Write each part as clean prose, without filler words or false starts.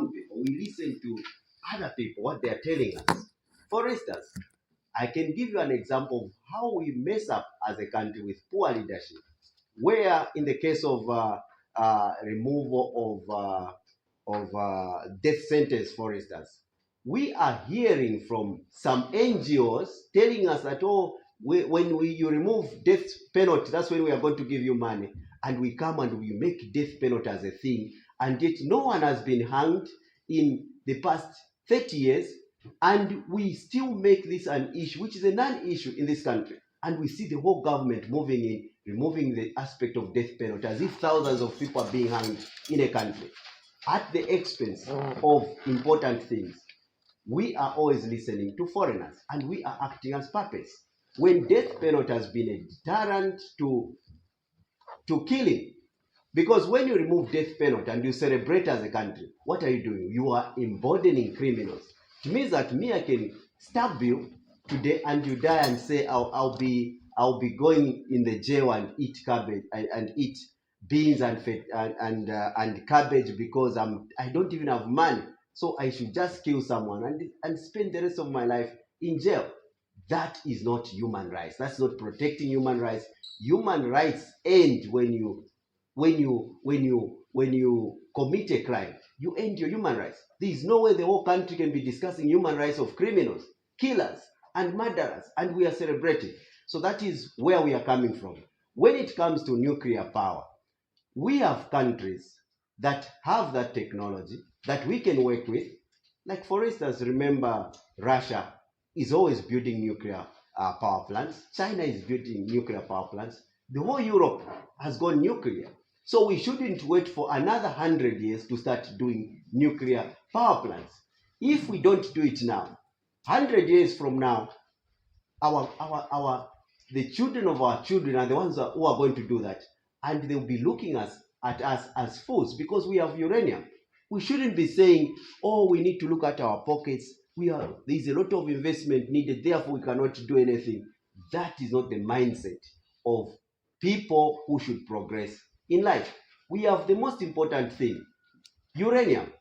own people. We listen to other people, what they are telling us. For instance, I can give you an example of how we mess up as a country with poor leadership, where in the case of removal of death sentence, for instance, we are hearing from some NGOs telling us that, oh, you remove death penalty, that's when we are going to give you money. And we come and we make death penalty as a thing, and yet no one has been hanged in the past 30 years, and we still make this an issue, which is a non-issue in this country. And we see the whole government moving in, removing the aspect of death penalty, as if thousands of people are being hanged in a country, at the expense of important things. We are always listening to foreigners, and we are acting as puppets. When death penalty has been a deterrent to killing, because when you remove death penalty and you celebrate as a country, what are you doing? You are emboldening criminals. It means that I can stab you today and you die and say I'll be going in the jail and eat cabbage and eat beans and cabbage because I don't even have money, so I should just kill someone and spend the rest of my life in jail. That is not human rights. That's not protecting human rights. Human rights end when you commit a crime. You end your human rights. There is no way the whole country can be discussing human rights of criminals, killers, and murderers, and we are celebrating. So that is where we are coming from. When it comes to nuclear power, we have countries that have that technology that we can work with. Like, for instance, remember, Russia is always building nuclear power plants. China is building nuclear power plants. The whole Europe has gone nuclear. So we shouldn't wait for another 100 years to start doing nuclear power plants. If we don't do it now, 100 years from now, the children of our children are the ones who are going to do that. And they'll be looking at us as fools because we have uranium. We shouldn't be saying, oh, we need to look at our pockets. There's a lot of investment needed, therefore we cannot do anything. That is not the mindset of people who should progress in life. We have the most important thing, uranium.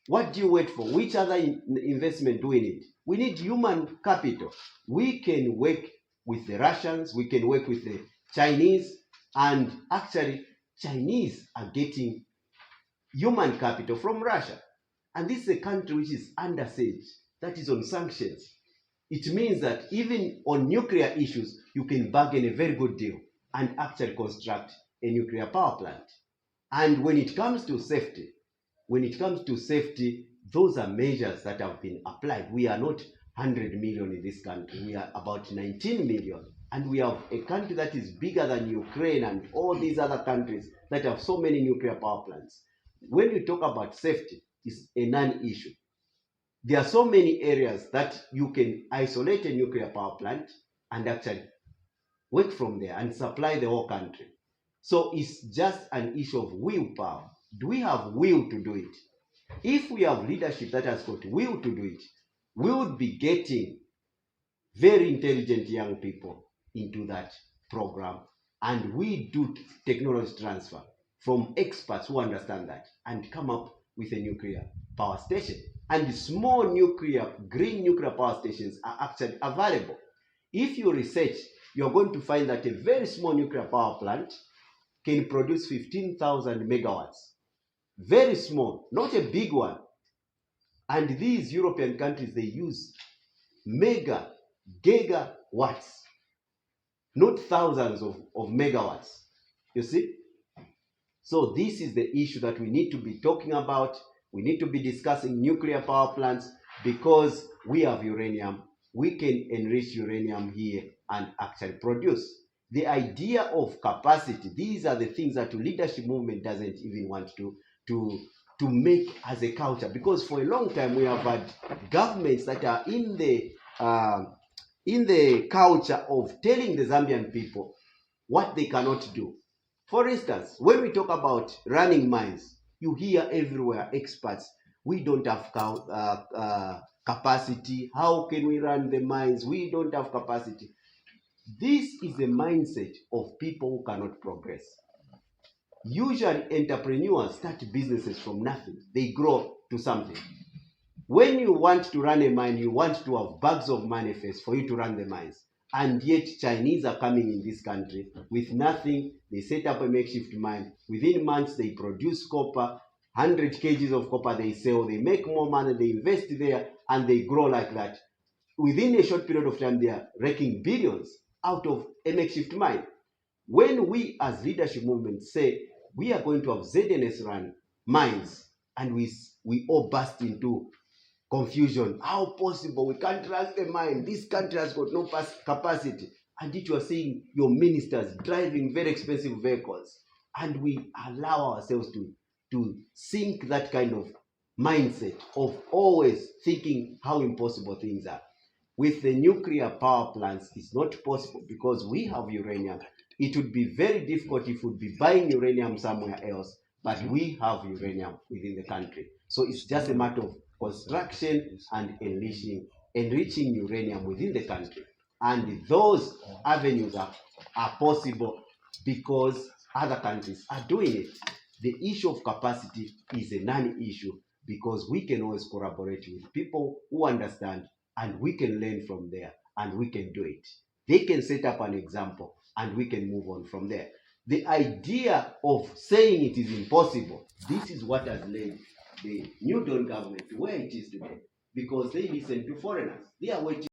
What do you wait for? Which other investment do we need? We need human capital. We can work with the Russians, we can work with the Chinese, and actually Chinese are getting human capital from Russia. And this is a country which is under siege, that is on sanctions. It means that even on nuclear issues, you can bargain a very good deal and actually construct a nuclear power plant. And when it comes to safety, those are measures that have been applied. We are not 100 million in this country. We are about 19 million. And we have a country that is bigger than Ukraine and all these other countries that have so many nuclear power plants. When you talk about safety, it's a non-issue. There are so many areas that you can isolate a nuclear power plant and actually work from there and supply the whole country. So it's just an issue of willpower. Do we have will to do it? If we have leadership that has got will to do it, we would be getting very intelligent young people into that program, and we do technology transfer from experts who understand that and come up with a nuclear power station. And small green nuclear power stations are actually available. If you research, you're going to find that a very small nuclear power plant can produce 15,000 megawatts. Very small, not a big one. And these European countries, they use gigawatts, not thousands of megawatts. You see? So this is the issue that we need to be talking about. We need to be discussing nuclear power plants because we have uranium. We can enrich uranium here and actually produce. The idea of capacity, these are the things that the leadership movement doesn't even want to make as a culture, because for a long time we have had governments that are in the culture of telling the Zambian people what they cannot do. For instance, when we talk about running mines, you hear everywhere experts, we don't have capacity. How can we run the mines? We don't have capacity. This is the mindset of people who cannot progress. Usually entrepreneurs start businesses from nothing. They grow to something. When you want to run a mine, you want to have bags of money first for you to run the mines. And yet Chinese are coming in this country with nothing. They set up a makeshift mine. Within months, they produce copper, 100 kgs of copper they sell. They make more money, they invest there, and they grow like that. Within a short period of time, they are raking billions out of a makeshift mine. When we as leadership movement say we are going to have ZNS run mines, and we all burst into confusion. How possible? We can't run the mine. This country has got no capacity. And yet you are seeing your ministers driving very expensive vehicles. And we allow ourselves to sink that kind of mindset of always thinking how impossible things are. With the nuclear power plants, it's not possible because we have uranium. It would be very difficult if we would be buying uranium somewhere else, but we have uranium within the country. So it's just a matter of construction and enriching uranium within the country. And those avenues are possible because other countries are doing it. The issue of capacity is a non-issue because we can always collaborate with people who understand, and we can learn from there, and we can do it. They can set up an example, and we can move on from there. The idea of saying it is impossible, this is what has led the New Dawn government to where it is today, because they listen to foreigners. They are waiting